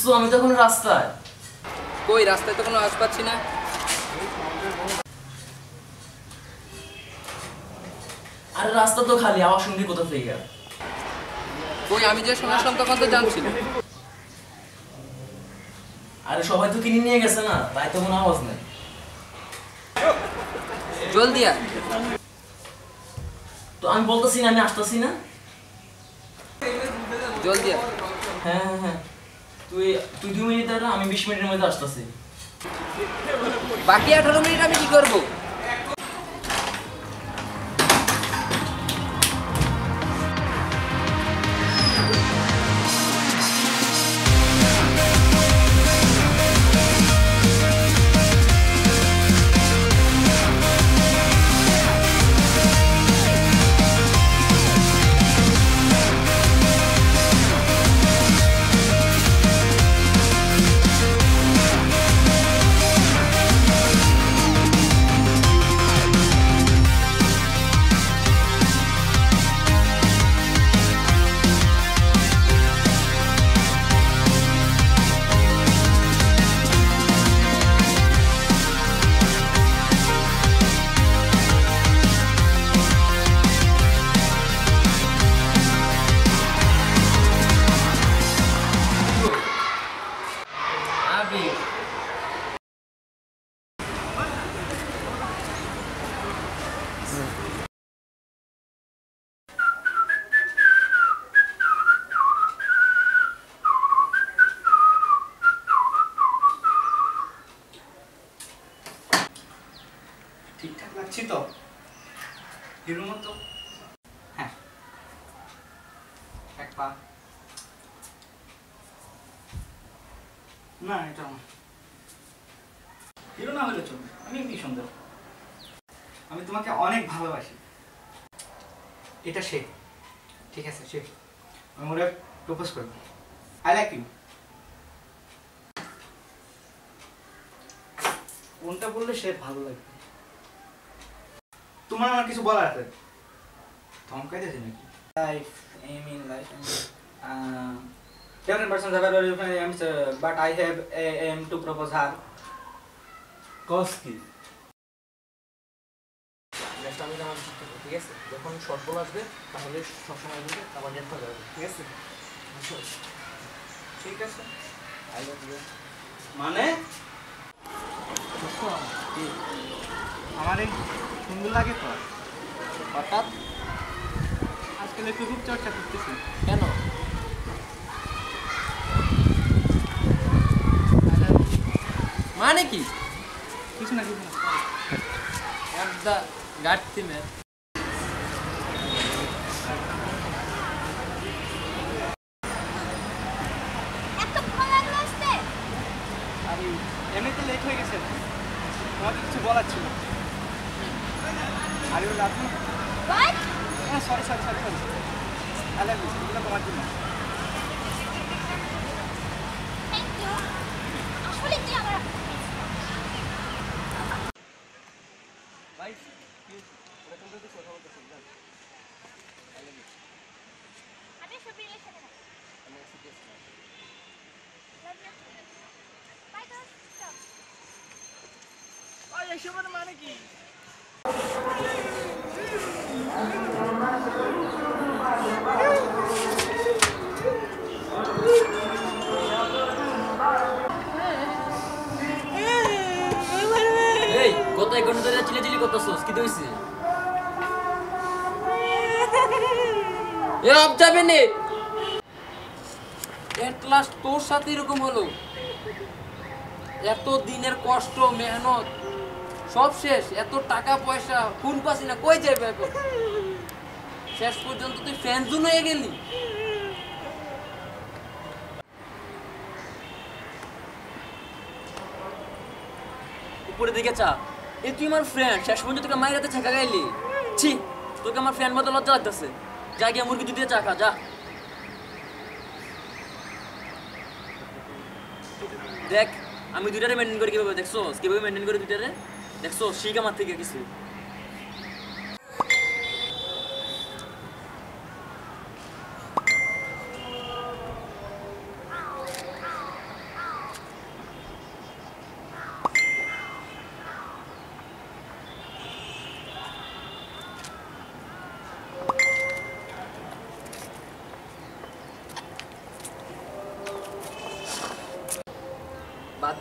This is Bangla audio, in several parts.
বুঝছো আমি তো এখন রাস্তায়। কই রাস্তায় তো কোনো আওয়াজ পাচ্ছি না। আরে রাস্তা তো খালি, আওয়াজ শুনবি কোথা থেকে? কই আমি যে শুনলাম তখন তো জানছি না। আরে সবাই তো কিনে নিয়ে গেছে না, তাই তো কোনো আওয়াজ নেই। জলদি আয়। তো আমি বলতেছি না আমি আসতেছি না। জলদি আয়। হ্যাঁ হ্যাঁ হ্যাঁ, তুই তুই 2 মিনিট দাঁড়া, আমি 20 মিনিটের মধ্যে আসতেছি। বাকি 18 মিনিট আমি কি করব? ঠিকঠাক লাগছি তো হিরোর মতো? হ্যাঁ, এক পা না, এটা হিরো না হলে চলবে, আমি এমনি সুন্দর। আমি তোমাকে অনেক ভালোবাসি। এটা সে, ঠিক আছে সে। আমি ওরা প্রপোজ করব। I like you. কোনটা বললে সে ভালো লাগবে? তোমার আমার কিছু বলার আছে? ধমকাইতেছে নাকি? Life, aim in life, different persons have different aims, but I have a aim to propose her. কস কি? নেক্সট আমি আমার ঠিক আছে, যখন শর্ট বল আসবে তাহলে সবসময় বলবে, আবার নেট পাওয়া যাবে, ঠিক আছে? ঠিক আছে, আই লাভ ইউ। মানে আমার এই সুন্দর লাগে তো হঠাৎ আজকাল একটু খুব চর্চা করতেছি। কেন? মানে কি? কিছু না কিছু না। একদা গাড়তি মে আরে এমনিতে লেট হয়ে গেছে, তোমাকে কিছু বলার ছিল। আরে ও লাভ না, sorry sorry sorry sorry, I love you. এগুলো তোমার জন্য। ভাই ওরকম তো কথা বলতেছি না। I love you. আমি সব রিলেশনে না। আমি সিরিয়াস না। Love you. বাই দোস্ত। স্টপ। ওই এসবের মানে কি? এই কত 1 ঘন্টা ধরে চিল্লাচিল্লি করতেছস, কি হইছে? এ আপ যাবে নে। এট লাস্ট তোর সাথে এরকম হলো। এত দিনের কষ্ট মেহনত সব শেষ, এত টাকা পয়সা খুন পাসি না, কই যাবে এখন? শেষ পর্যন্ত তুই ফ্যানজুন হয়ে গেলি। উপরে দিকে চা। এই তুই আমার ফ্রেন্ড, শেষ পর্যন্ত তোকে মাইরাতে ছেঁকা গাইলি। ছি, তোকে আমার ফ্রেন্ড মতো লজ্জা লাগতেছে। যা গিয়ে মুরগি দুধ দিয়ে চা খা, যা। দেখ আমি দুইটারে মেনটেন করি কিভাবে, দেখছো কিভাবে মেনটেন করি দুইটারে, দেখছো শিখ আমার থেকে কিছু।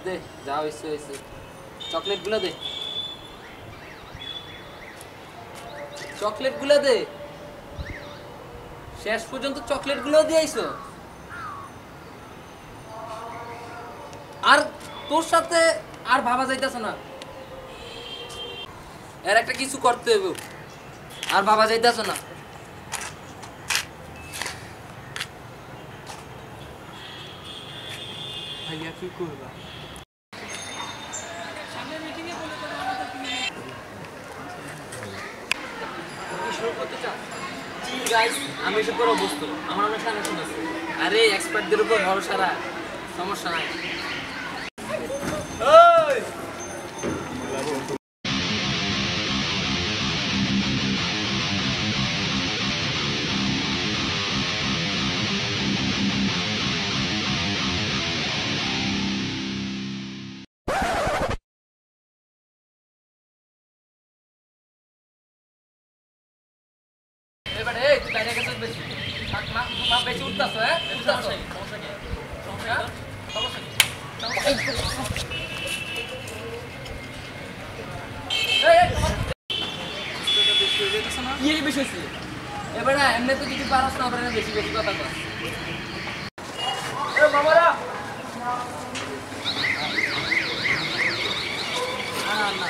দে যা হয়েছে হয়েছে চকলেটগুলো দে চকলেটগুলো দে শেষ পর্যন্ত চকলেটগুলো দিয়ে আইছো আর তোর সাথে আর ভাবা যাইতেছে না এর একটা কিছু করতে হবে আর ভাবা যাইতেছে না ভাইয়া কি করবা আমি এসব করে অবস্থ আমার অনেক কানেকশন আছে। আরে এক্সপার্টদের উপর ভরসা রাখ সমস্যা নাই এবারে এই তুই বাইরে গেছিস বেশি মা বেশি উঠতাছ হ্যাঁ উঠতাছ সমস্যা কি? হ্যাঁ? সমস্যা কি? এই, কি এই বেশি হয়েছে এবার না এমনি তো কিছু পারস না পারে বেশি বেশি কথা কর মামারা না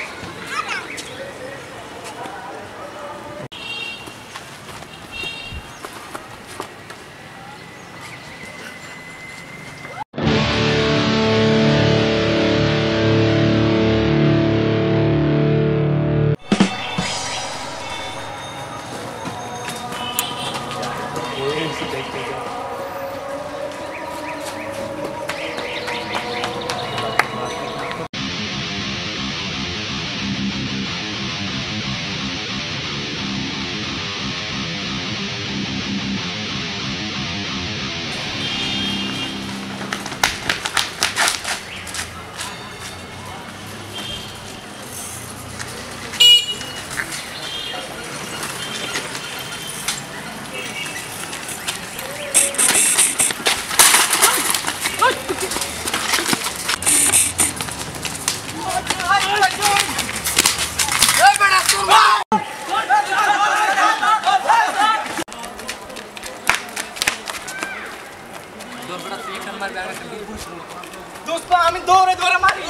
দোস্ত আমি দৌড়ে দৌড়ে মারি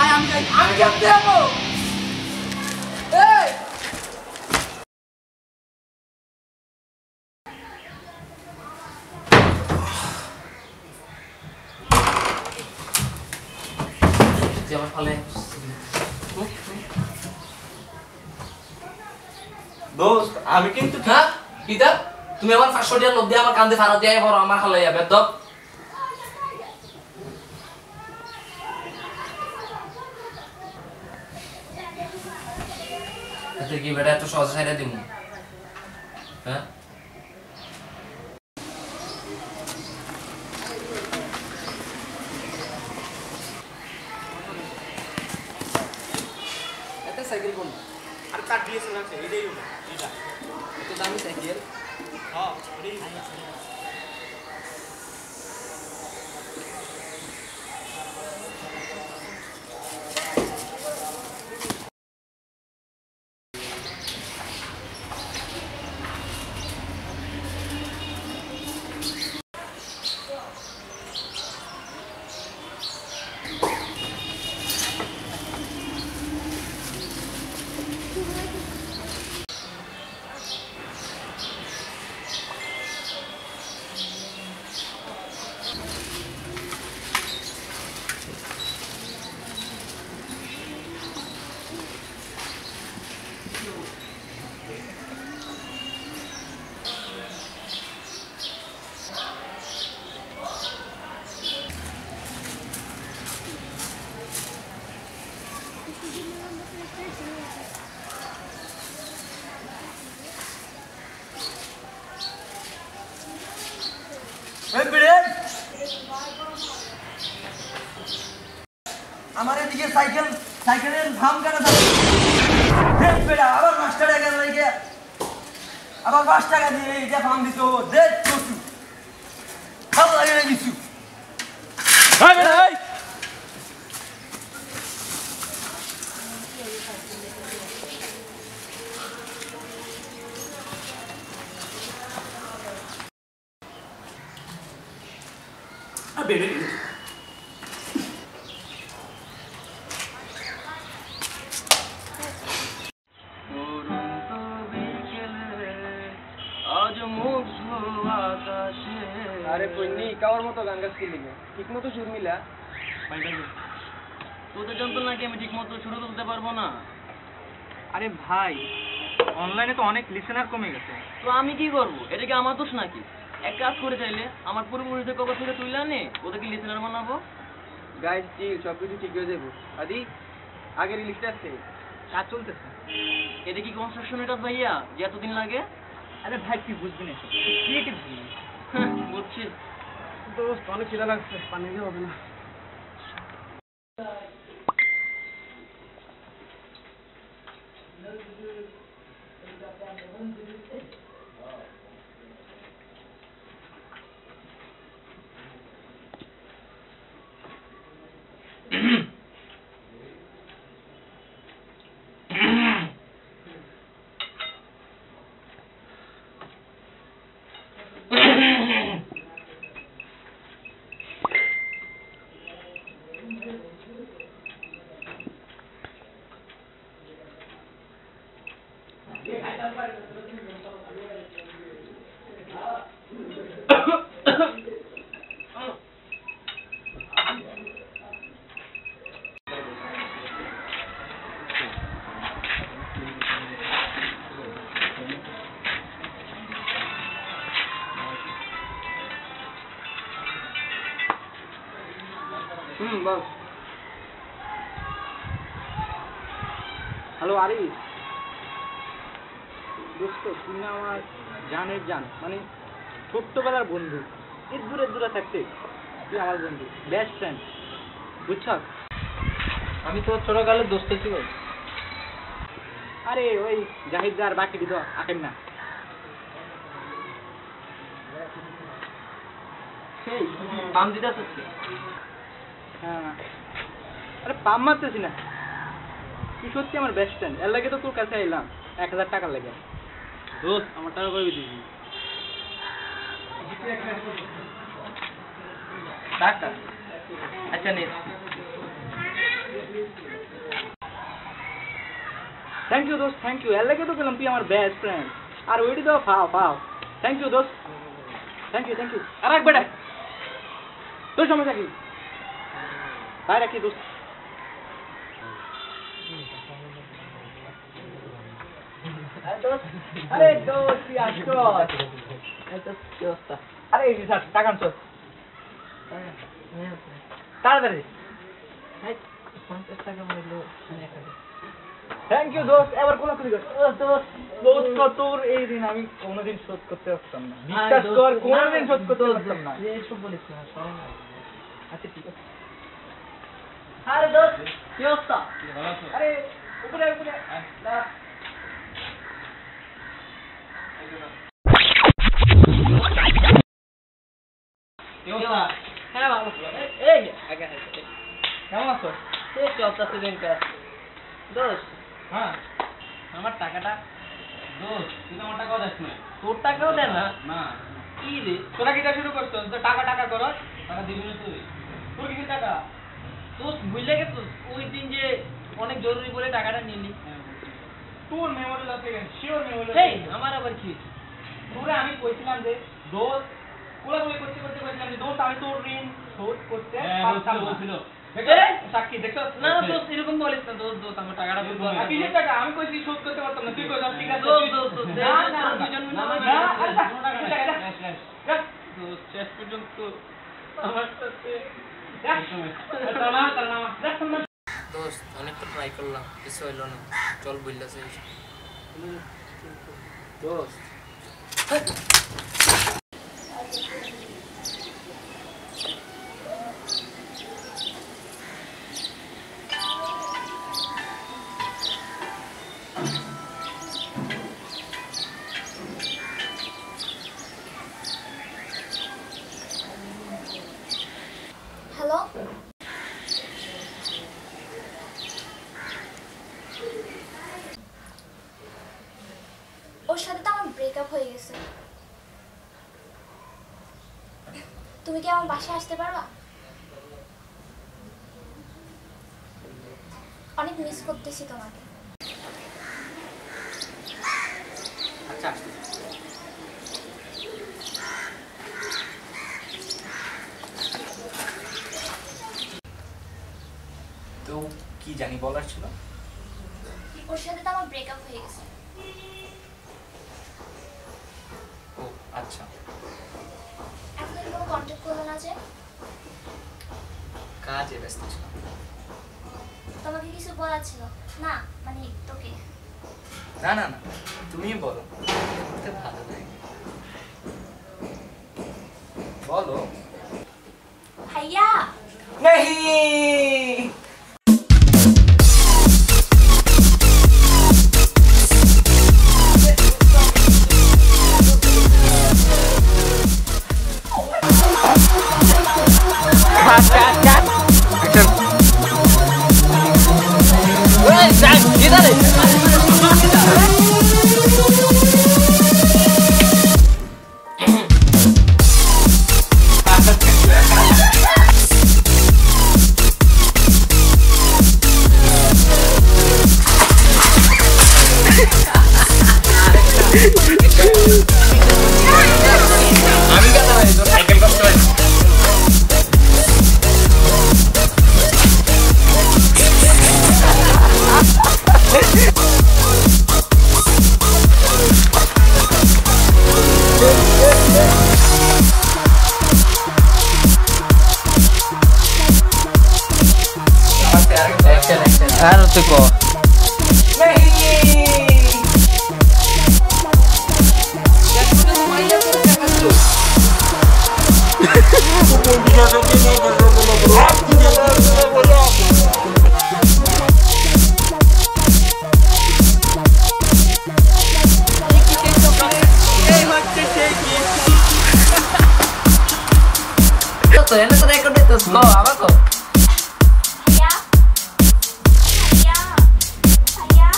আমি খেলতে যাবো আমার ফলে দোস্ত আমি কিন্তু হ্যাঁ কিতা তুমি আমার 500 টাকা লোভ দিয়ে আমার কান্দে ফারা দিয়ে বড় আমার খালে যাবে তো এতে কি বেটা এত সহজ ছাইরা দিমু হ্যাঁ এত সাইকেল কোন আর কাট দিয়েছ না এটাই হলো এটা এত দামি সাইকেল হ্যাঁ এটাই আমার এদিকে সাইকেল সাইকেলের ধাম কেন থাকে দেখ বেটা আবার 5 টাকা গেল লাগে আবার 5 টাকা দিয়ে এই যে ফার্ম দিছো দেখ কচু ভালো লাগে না কিছু এই বেটা এই বেড়ে আরে কইনি কাওয়ার মতো গান গাচ্ছি লিগে ঠিক মতো সুর মিলা তোদের যন্ত্রণা নাকি আমি ঠিক মতো শুরু তুলতে পারবো না? আরে ভাই অনলাইনে তো অনেক লিসেনার কমে গেছে তো আমি কি করবো? এটা কি আমার দোষ নাকি? এক কাজ করে চাইলে আমার পূর্বপুরুষদের কবর থেকে তুলে আনে ওদেরকে লিসেনার বানাবো। গাইস চিল সবকিছু ঠিক হয়ে যাবো আদি আগে রিলিজটা আছে কাজ চলতেছে এটা কি কনস্ট্রাকশন এটা ভাইয়া যে এতদিন লাগে? আরে ভাই কি বুঝবি না ক্রিয়েটিভ বুঝছি। দোস্ত অনেক খিদা লাগছে পানি দিয়ে হবে না বস হ্যালো আরিফ দোস্ত তুই না আমার জানের জান মানে ছোট্টবেলার বন্ধু এর দূরে থাকতে তুই আমার বন্ধু বেস্ট ফ্রেন্ড বুঝছ আমি তো ছোটকালের দোস্ত ছিল আরে ওই জাহিদ আর বাকি দিত আকেন না সেই পাম দিতে আসছে হ্যাঁ আরে পাম মারতেছি না তুই সত্যি আমার বেস্ট ফ্রেন্ড এর লাগে তো তোর কাছে এলাম 1000 টাকা লাগে দোস্ত আমার টাকা কই দিবি টাকা আচ্ছা নে থ্যাংক ইউ দোস্ত থ্যাংক ইউ এর লাগে তো গেলাম তুই আমার বেস্ট ফ্রেন্ড আর ওইটি দাও ফাও থ্যাংক ইউ দোস্ত থ্যাংক ইউ আর রাখ বেটা তোর সমস্যা কি তাই রাখি দোস্ত আরে দোস্ত তুই আসছো কি অবস্থা আরে এই স্যার টাকা আনছো তাড়াতাড়ি 50 টাকা মূল্য থ্যাংক ইউ দোস্ত এবার কোলা করি দোস্ত তোর এই দিন আমি কোনোদিন শোধ করতে পারতাম না বিশ্বাস কর কোনোদিন শোধ করতে পারতাম না এইসব বলিস না আচ্ছা ঠিক আছে আরে দোস্ত কি অবস্থা আরে উপরে না হ্যাঁ ভালো এই আগে কেমন আছো এই চলতেছে দিনকার দোস্ত হ্যাঁ আমার টাকাটা দোস্ত তুই আমার টাকাও দিস না তোর টাকাও দেয় না? না কি রে তোরা কিটা শুরু করছো তো টাকা করো টাকা দিবি না তুই তোর কি টাকা দোস্ত বুঝলে গেছো ওই দিন যে অনেক জরুরি বলে টাকাটা নিলি। তোর মেমোরি আছে শিওর মেমোরি এই আমার আবার কি? তোরে আমি কইছিলাম যে দোস্ত কোলাগুলি করতে কইছিলাম যে দোস্ত আমি তোর ঋণ শোধ করতে পারতাম বলছিল সাক্ষী দেখছো না দোস্ত এরকম বলিস না দোস্ত আমার টাকাটা বলবো আর কিসের টাকা আমি কইছি শোধ করতে পারতাম না তুই কইছিস ঠিক আছে দোস্ত না দুজন মিলে না দোস্ত শেষ পর্যন্ত আমার সাথে দোস্ত অনেক তো ট্রাই করলাম কিছু হইলো না চল বললাছে দোস্ত হ্যালো ওর সাথে তো আমার ব্রেকআপ হয়ে গেছে তুমি কি আমার বাসায় আসতে পারবা অনেক মিস করতেছি তোমাকে আচ্ছা আসতে তো কি জানি বলার ছিল ওর সাথে তো আমার ব্রেকআপ হয়ে গেছে ও আচ্ছা এখন কোনো কন্ট্যাক্ট করলো না যে কাজে ব্যস্ত ছিলাম তোমাকে কিছু বলার ছিল না মানে তোকে না না না তুমি বলো করতে ভালো লাগে বলো ভাইয়া नहीं Ano to ko? তো এনে তো রেকর্ড দিতেছ গো আবার কো ভাইয়া ভাইয়া ভাইয়া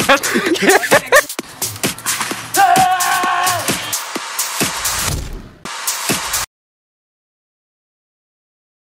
Action.